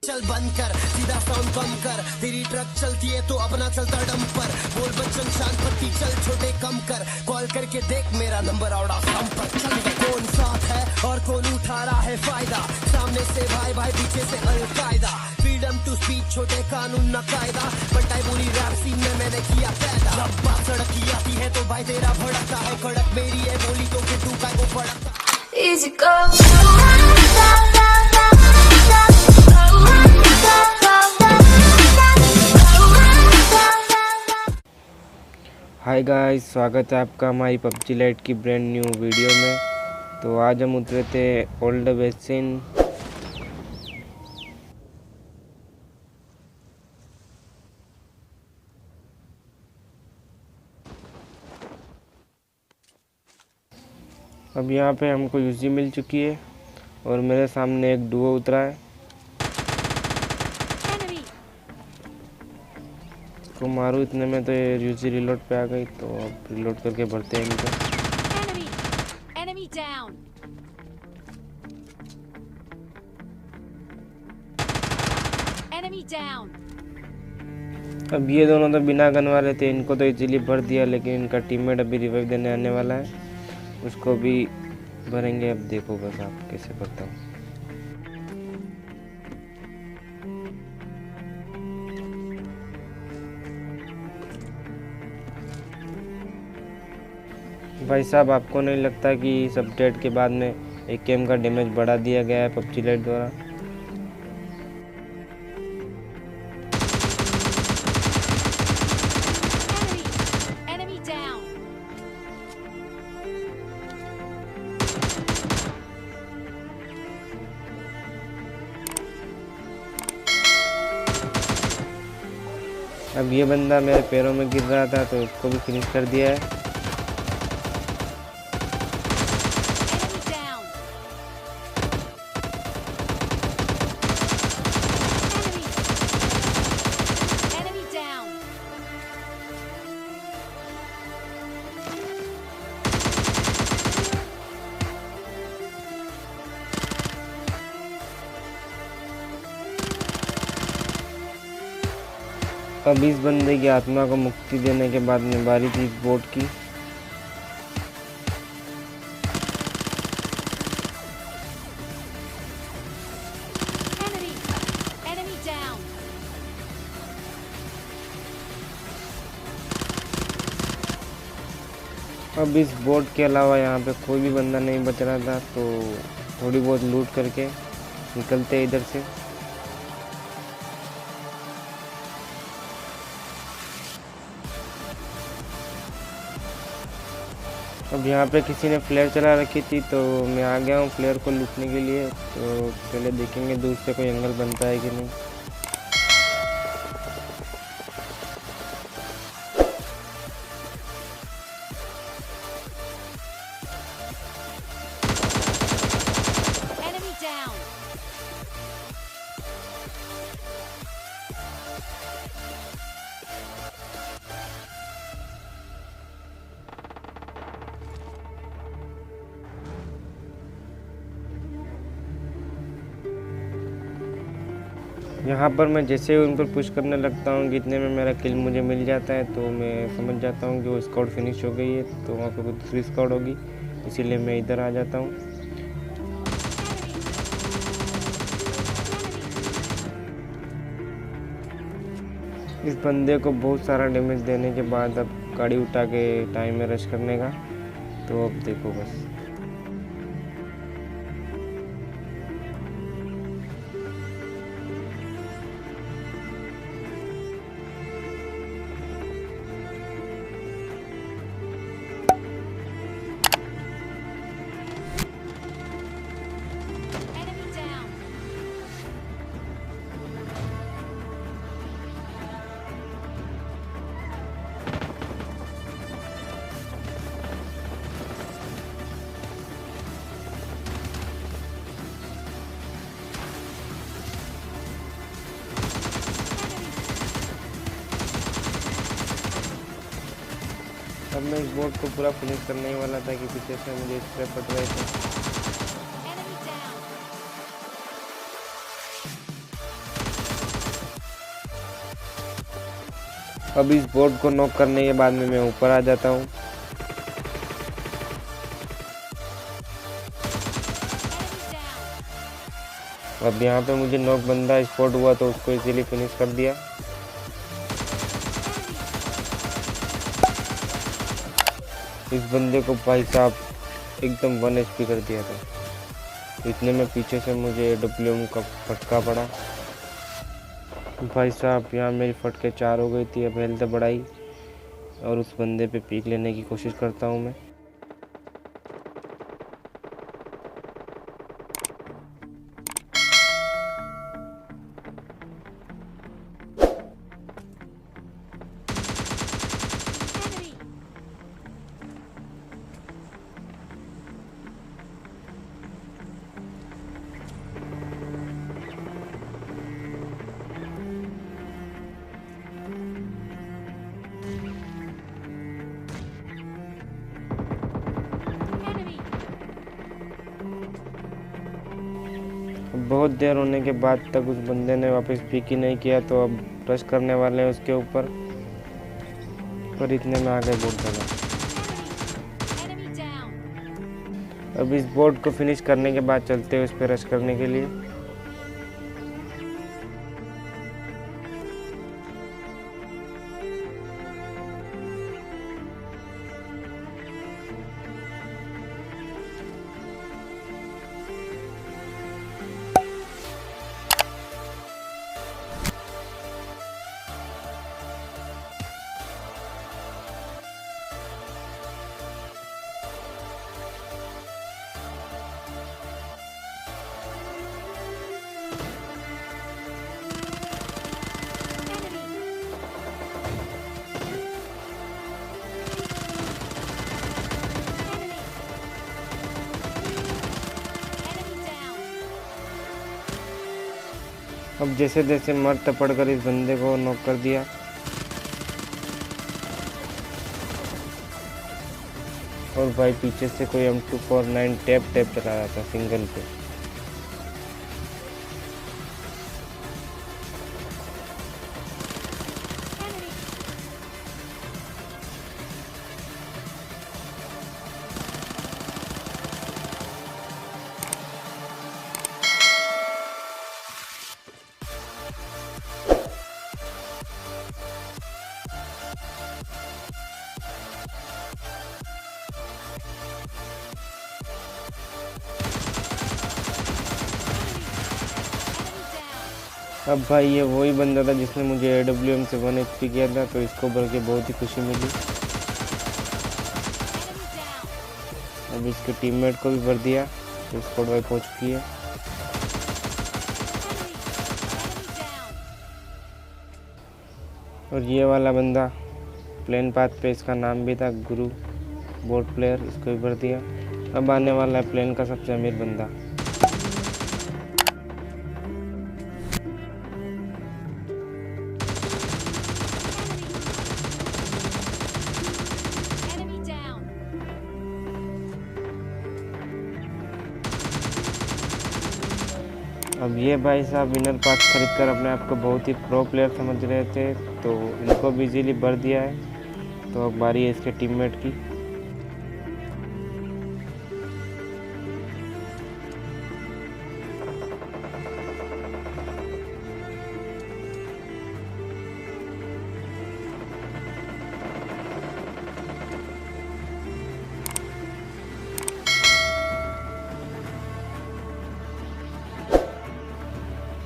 चल बंद कर, सीधा साउंड कम कर, तेरी ट्रक चलती है तो अपना चलता डंपर। बोल बच्चन शांत पट्टी चल छोटे कम कर, कॉल करके देख मेरा नंबर आउट ऑफ संपर्क। चल कौन साथ है और कौन उठा रहा है फायदा, सामने से भाई भाई पीछे से अलकायदा। फ्रीडम टू स्पीच छोटे कानून न कायदा, बंटाई पूरी रैप सीन में मैंने किया पैदा। जब बात सड़क की आती है तो भाई तेरा भड़कता है कड़क, मेरी है बोली तो फिर तू काय को फड़कता। Easy go. हाय गाइस, स्वागत है आपका हमारी पबजी लाइट की ब्रांड न्यू वीडियो में। तो आज हम उतरे थे ओल्ड बेसिन। अब यहाँ पे हमको यूजी मिल चुकी है और मेरे सामने एक डुओ उतरा है। इसको मारूं इतने में तो ये यूजी रिलोड पे आ गई, तो अब रिलोड करके भरते हैं इनको। Enemy down. Enemy down. अब ये दोनों तो बिना गन वाले थे, इनको तो इजीली भर दिया, लेकिन इनका टीममेट अभी रिवाइव देने आने वाला है, उसको भी भरेंगे। अब देखो बस आप कैसे करता हूँ। भाई साहब, आपको नहीं लगता कि इस अपडेट के बाद में AKM का डैमेज बढ़ा दिया गया है पबजी लाइट द्वारा? Enemy down. अब ये बंदा मेरे पैरों में गिर रहा था तो उसको भी फिनिश कर दिया है। अब इस बंदे की आत्मा को मुक्ति देने के बाद में बारी थी इस बोट की। Enemy down. अब इस बोट के अलावा यहाँ पे कोई भी बंदा नहीं बच रहा था, तो थोड़ी बहुत लूट करके निकलते इधर से। अब यहाँ पे किसी ने फ्लेयर चला रखी थी, तो मैं आ गया हूँ फ्लेयर को लूटने के लिए। तो पहले देखेंगे दूर से कोई एंगल बनता है कि नहीं। Enemy down. यहाँ पर मैं जैसे ही उन पर पुश करने लगता हूँ कि इतने में मेरा किल मुझे मिल जाता है, तो मैं समझ जाता हूँ कि वो स्क्वाड फिनिश हो गई है, तो वहाँ पर कोई दूसरी स्क्वाड होगी, इसीलिए मैं इधर आ जाता हूँ। इस बंदे को बहुत सारा डैमेज देने के बाद अब गाड़ी उठा के टाइम में रश करने का, तो अब देखो बस। Enemy down. अब मैं इस बोट को पूरा फिनिश करने ही वाला था कि पीछे से मुझे स्प्रे पड़ रहे थे। Enemy down. अब इस बोट को नॉक करने के बाद में मैं ऊपर आ जाता हूँ। Enemy down. अब यहाँ पे मुझे नॉक बंदा स्पॉट हुआ तो उसको इजीली फिनिश कर दिया। इस बंदे को भाई साहब एकदम 1 HP कर दिया था। इतने में पीछे से मुझे AWM का फटका पड़ा। भाई साहब यहाँ मेरी फटके 4 हो गई थी। अब हेल्थ बढ़ाई और उस बंदे पे पीक लेने की कोशिश करता हूँ मैं। Enemy. Enemy. बहुत देर होने के बाद तक उस बंदे ने वापस पिक ही नहीं किया, तो अब रश करने वाले हैं उसके ऊपर, पर इतने में आगे बोट चला। Enemy down. अब इस बोट को फिनिश करने के बाद चलते हैं उस पर रश करने के लिए। Enemy. Enemy. Enemy down. अब जैसे जैसे मर तपड़ कर इस बंदे को नॉक कर दिया। और भाई पीछे से कोई M249 टैप चला रहा था सिंगल पे। Enemy. Enemy down. अब भाई ये वही बंदा था जिसने मुझे AWM से 1 HP किया था, तो इसको बढ़ के बहुत ही खुशी मिली। Enemy down. अब इसके टीममेट को भी भर दिया, तो स्क्वाड वाइप हो चुकी है। Enemy down. और ये वाला बंदा प्लेन पाथ पे, इसका नाम भी था गुरु, बोट प्लेयर, इसको भी भर दिया। अब आने वाला है प्लेन का सबसे अमीर बंदा। Enemy down. अब ये भाई साहब विनर पास खरीद कर अपने आप को बहुत ही प्रो प्लेयर समझ रहे थे, तो इनको भी इजीली भर दिया है। तो अब बारी है इसके टीममेट की।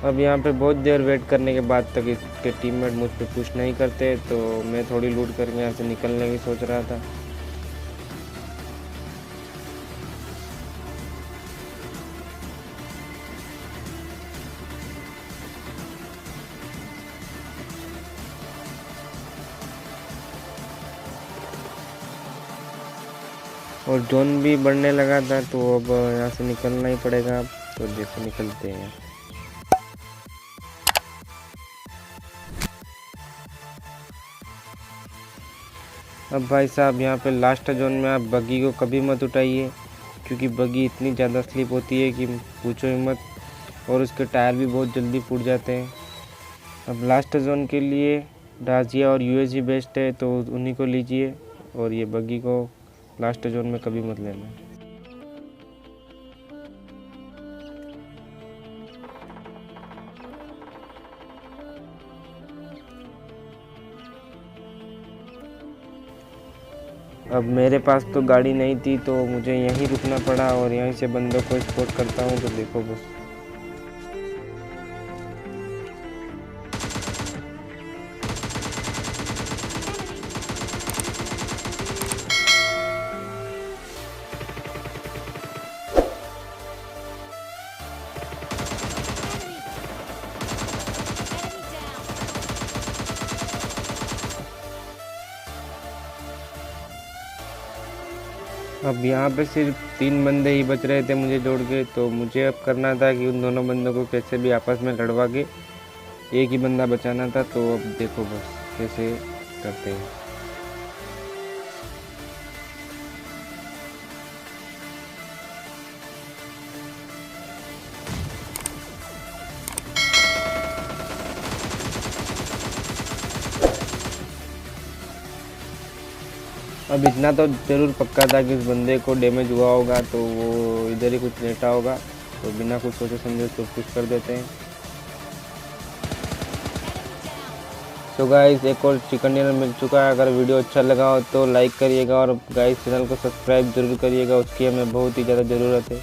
अब यहाँ पे बहुत देर वेट करने के बाद तक इसके टीममेट मुझ पे पुश नहीं करते, तो मैं थोड़ी लूट करके यहाँ से निकलने की सोच रहा था। और जोन भी बढ़ने लगा था, तो अब यहाँ से निकलना ही पड़ेगा। अब तो जैसे निकलते हैं। अब भाई साहब यहाँ पे लास्ट जोन में आप बग्गी को कभी मत उठाइए, क्योंकि बग्गी इतनी ज़्यादा स्लिप होती है कि पूछो ही मत, और उसके टायर भी बहुत जल्दी फूट जाते हैं। अब लास्ट जोन के लिए डाजिया और यूएसजी बेस्ट है तो उन्हीं को लीजिए, और ये बग्गी को लास्ट जोन में कभी मत लेना। अब मेरे पास तो गाड़ी नहीं थी तो मुझे यहीं रुकना पड़ा और यहीं से बंदों को स्पॉट करता हूँ। तो देखो बस अब यहाँ पे सिर्फ 3 बंदे ही बच रहे थे मुझे जोड़ के, तो मुझे अब करना था कि उन दोनों बंदों को कैसे भी आपस में लड़वा के एक ही बंदा बचाना था। तो अब देखो बस कैसे करते हैं। अब इतना तो ज़रूर पक्का था कि उस बंदे को डैमेज हुआ होगा, तो वो इधर ही कुछ लेटा होगा। तो बिना कुछ सोचे समझे तो पुश कर देते हैं। तो गाइस एक और चिकन डिनर मिल चुका है। अगर वीडियो अच्छा लगा हो तो लाइक करिएगा, और गाइस चैनल को सब्सक्राइब जरूर करिएगा, उसकी हमें बहुत ही ज़्यादा ज़रूरत है।